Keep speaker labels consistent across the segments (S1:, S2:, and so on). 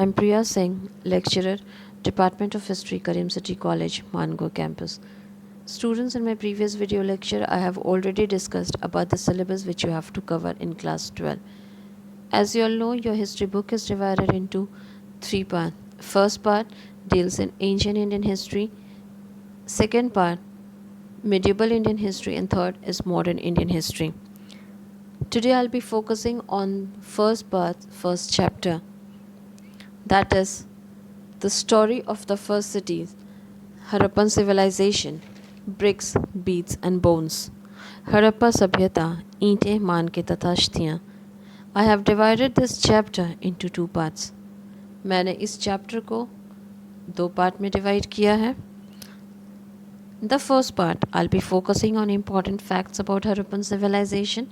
S1: I'm Priya Singh, lecturer, Department of History, Karim City College, Mango campus. Students, in my previous video lecture, I have already discussed about the syllabus which you have to cover in class 12. As you all know, your history book is divided into three parts. First part deals in ancient Indian history. Second part, medieval Indian history, and third is modern Indian history. Today I'll be focusing on first part, first chapter. That is the story of the first cities, Harappan civilization, bricks, beads and bones. Harappa सभ्यता, ईंटें, मानके तथा अष्टियाँ. I have divided this chapter into two parts. मैंने इस chapter को दो part में divide किया है. The first part, I'll be focusing on important facts about Harappan civilization,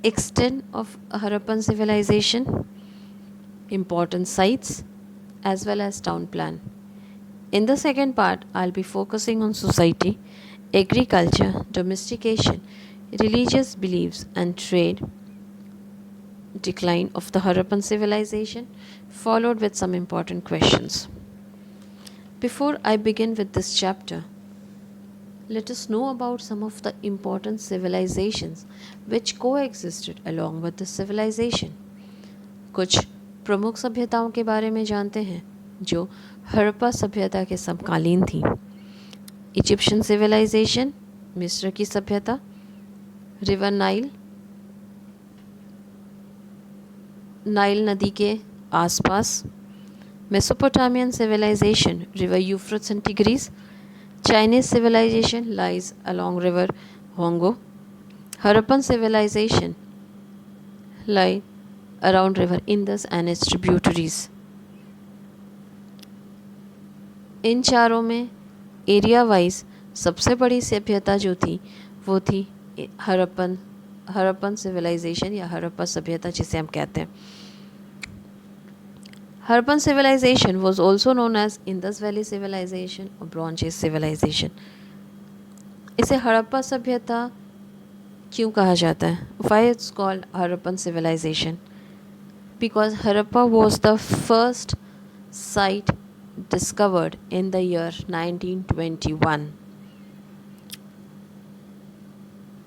S1: extent of Harappan civilization, important sites, as well as town plan. In the second part, I'll be focusing on society, agriculture, domestication, religious beliefs and trade, decline of the Harappan civilization, followed with some important questions. Before I begin with this chapter, let us know about some of the important civilizations which coexisted along with the civilization. कुछ प्रमुख सभ्यताओं के बारे में जानते हैं जो हड़प्पा सभ्यता के समकालीन थी. इजिप्शियन सिविलाइजेशन, मिस्र की सभ्यता, रिवर नाइल नदी के आसपास, Mesopotamian civilization, river Euphrates and Tigris, Chinese civilization lies along river Hwang Ho, Harappan civilization lie around river Indus and its tributaries. इन चारों में एरिया वाइज सबसे बड़ी सभ्यता जो थी वो थी हड़प्पन सिविलाइजेशन या हड़प्पा सभ्यता जिसे हम कहते हैं. Harappan civilisation was also known as Indus Valley Civilization और Bronze Age Civilization. इसे हड़प्पा सभ्यता क्यों कहा जाता है? Why it's called Harappan civilization? Because Harappa was the first site discovered in the year 1921.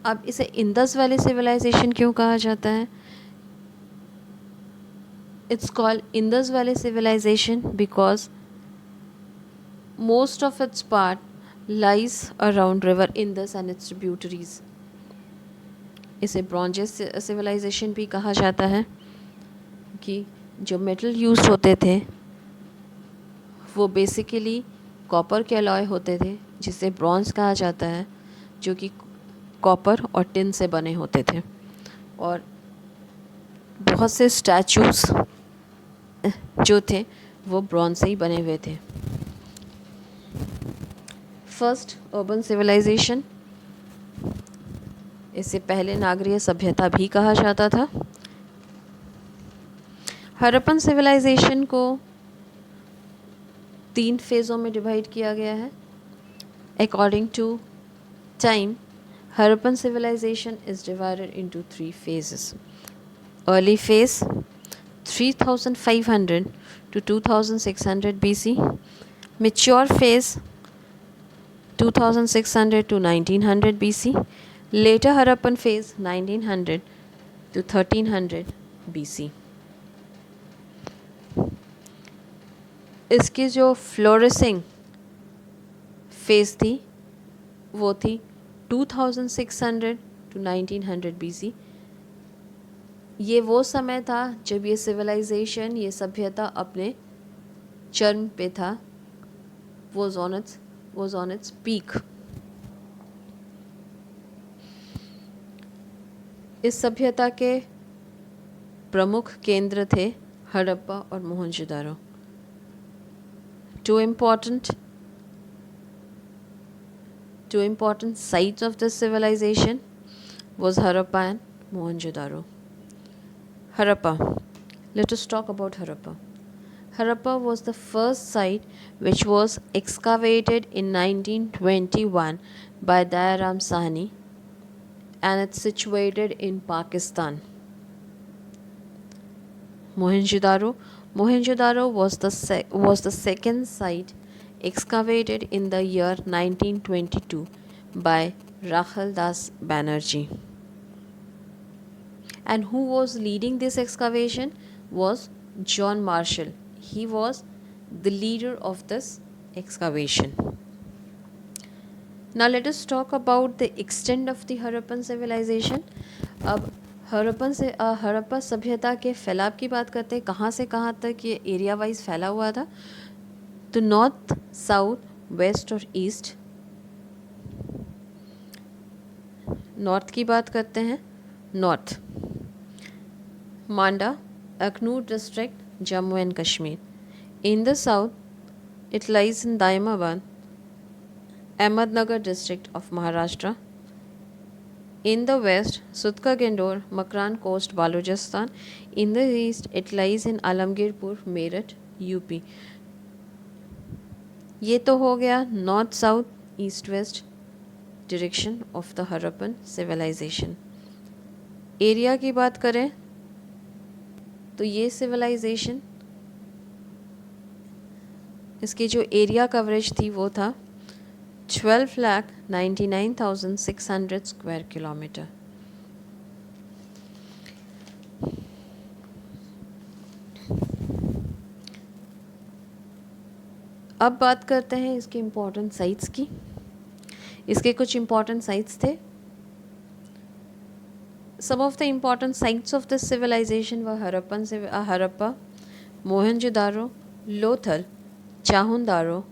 S1: अब इसे इंदस वैली सिविलाइजेशन क्यों कहा जाता है? It's called Indus Valley Civilization because most of its part lies around river Indus and its tributaries. इसे bronze age civilisation भी कहा जाता है कि जो मेटल यूज होते थे वो बेसिकली कॉपर के अलॉय होते थे जिसे ब्रॉन्ज कहा जाता है, जो कि कॉपर और टिन से बने होते थे. और बहुत से स्टैचूज जो थे वो ब्रॉन्ज से ही बने हुए थे. फर्स्ट अर्बन सिविलाइजेशन, इसे पहले नागरीय सभ्यता भी कहा जाता था. हड़प्पन सिविलाइजेशन को 3 फेज़ों में डिवाइड किया गया है. According to time, Harappan civilisation is divided into 3 phases. Early phase 3500 to 2600 BC, mature phase 2600 to 1900 BC, later Harappan phase 1900 to 1300 BC. इसकी जो फ्लोरिसिंग फेज थी वो थी 2600 to 1900 BC. ये वो समय था जब ये सिविलाइजेशन, ये सभ्यता अपने चरम पे था, was on its peak. इस सभ्यता के प्रमुख केंद्र थे हड़प्पा और Mohenjodaro. Two important sites of this civilization was Harappa and Mohenjo-daro. Harappa. Let us talk about Harappa. Harappa was the first site which was excavated in 1921 by Dayaram Sahni, and it's situated in Pakistan. Mohenjo-daro Mohenjo-daro was the second site excavated in the year 1922 by Rakhal Das Banerjee. And who was leading this excavation was John Marshall. He was the leader of this excavation. Now let us talk about the extent of the Harappan civilization. अब हड़प्पा सभ्यता के फैलाव की बात करते हैं. कहाँ से कहाँ तक ये एरिया वाइज फैला हुआ था. तो नॉर्थ, साउथ, वेस्ट और ईस्ट. नॉर्थ की बात करते हैं. North Manda, Akhnoor district, Jammu and Kashmir. In the south it lies in Daimabad, Ahmednagar district of Maharashtra. In the west, Sutka Gendor, Makran coast, Balochistan. In the east, it lies in Alamgirpur, Meerut, UP. ये तो हो गया north south east west direction of the Harappan civilisation. Area की बात करें तो ये civilisation, इसकी जो एरिया कवरेज थी वो था 12,99,600 स्क्वायर किलोमीटर. अब बात करते हैं इसके इम्पोर्टेंट साइट्स की. इसके कुछ इम्पोर्टेंट साइट्स थे. Some of the important sites of this civilization were Harappa, Mohenjodaro, Lothal, Chanhudaro,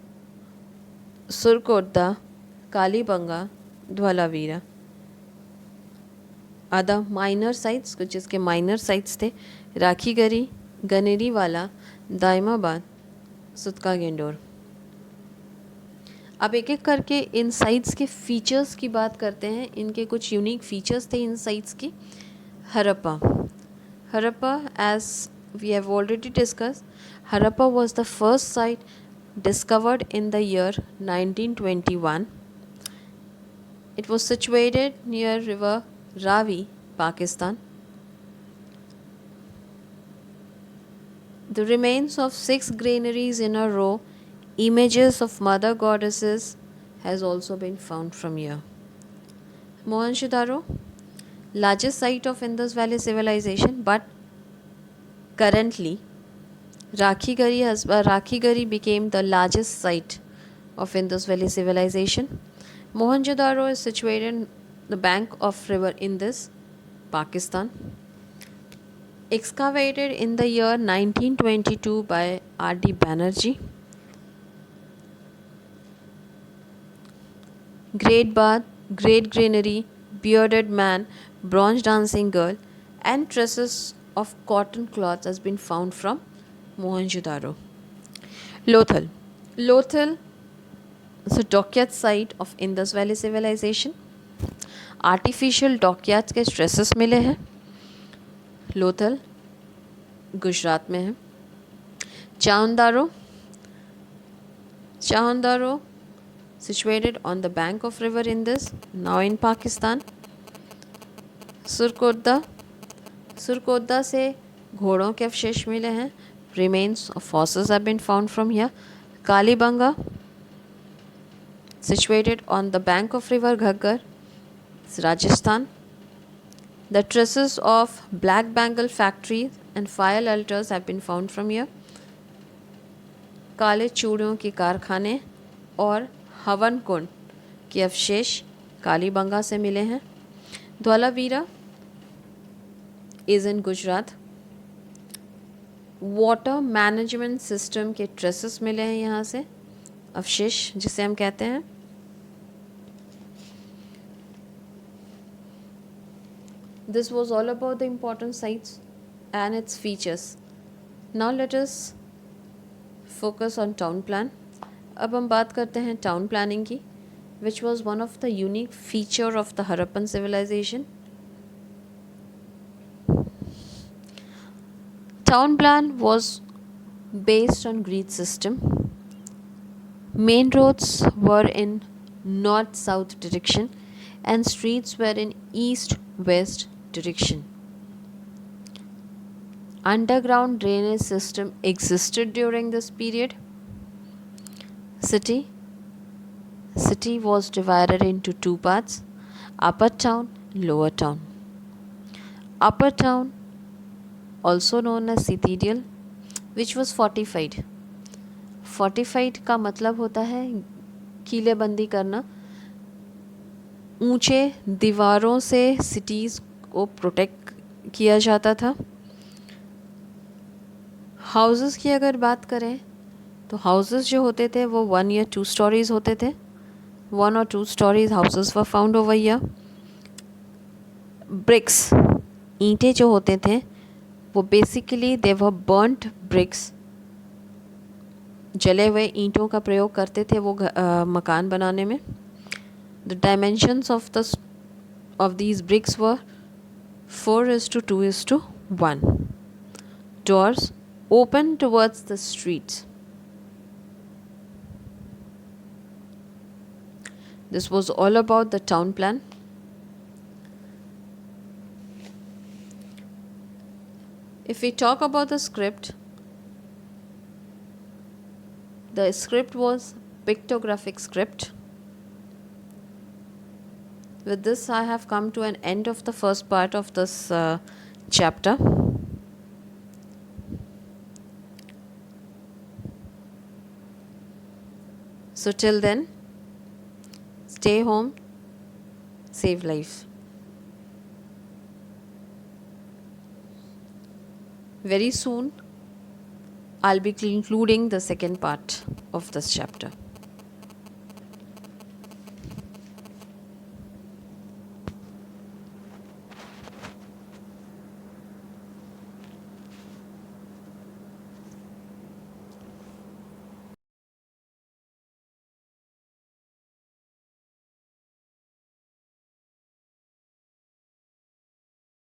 S1: Surkotada, Kalibangan, Dholavira. Other minor sites, कुछ इसके माइनर साइट्स थे राखीगरी, गनेरीवाला, दाइमाबाद, सुतका गेंडोर. अब एक एक करके इन साइट्स के फीचर्स की बात करते हैं. इनके कुछ यूनिक फीचर्स थे इन साइट्स की. Harappa, as we have already discussed, Harappa was the first site discovered in the year 1921. It was situated near river Ravi, Pakistan. The remains of 6 granaries in a row, images of mother goddesses, has also been found from here. Mohenjo-daro, largest site of Indus Valley civilization, but currently Rakhigari became the largest site of Indus Valley civilization. Mohenjo-daro is situated in the bank of river Indus, Pakistan. Excavated in the year 1922 by R.D. Banerjee. Great bath, great granary, bearded man, bronze dancing girl, and traces of cotton cloths has been found from Mohenjo-daro. Lothal is a dockyard site of Indus Valley civilization. Artificial dockyards के traces मिले हैं. लोथल गुजरात में है. चाहुंदारो situated on the bank of river Indus, now in Pakistan. सुरकोट्टा से घोड़ों के अवशेष मिले हैं. Remains of horses have been found from here. Kalibanga, situated on the bank of river Ghaggar, Rajasthan. The traces of black bangle factories and fire altars have been found from here. काले चूड़ियों के कारखाने और हवन कुंड के अवशेष कालीबंगा से मिले हैं. Dholavira is in Gujarat. Water management system के ट्रेसेस मिले हैं यहाँ से, अवशेष जिसे हम कहते हैं. This was all about the important sites and its features. Now let us focus on town plan. अब हम बात करते हैं town planning की, which was one of the unique feature of the Harappan civilization. Town plan was based on grid system. Main roads were in north-south direction and streets were in east-west direction. underground drainage system existed during this period? City was divided into two parts, upper town, lower town. Upper town, also known as citadel, which was fortified. Fortified का मतलब होता है किलेबंदी करना, ऊंचे दीवारों से cities को protect किया जाता था. हाउसेस की अगर बात करें तो हाउसेस जो होते थे वो 1 या 2 स्टोरीज होते थे. 1 or 2 stories houses were found over here. Bricks, ईंटें जो होते थे वो basically they were burnt bricks. जले हुए ईंटों का प्रयोग करते थे वो मकान बनाने में. The dimensions of these bricks were 4:2:1. Doors open towards the streets. This was all about the town plan. If we talk about the script was pictographic script. With this, I have come to an end of the first part of this chapter. So till then, stay home, save life. Very soon, I'll be concluding the second part of this chapter.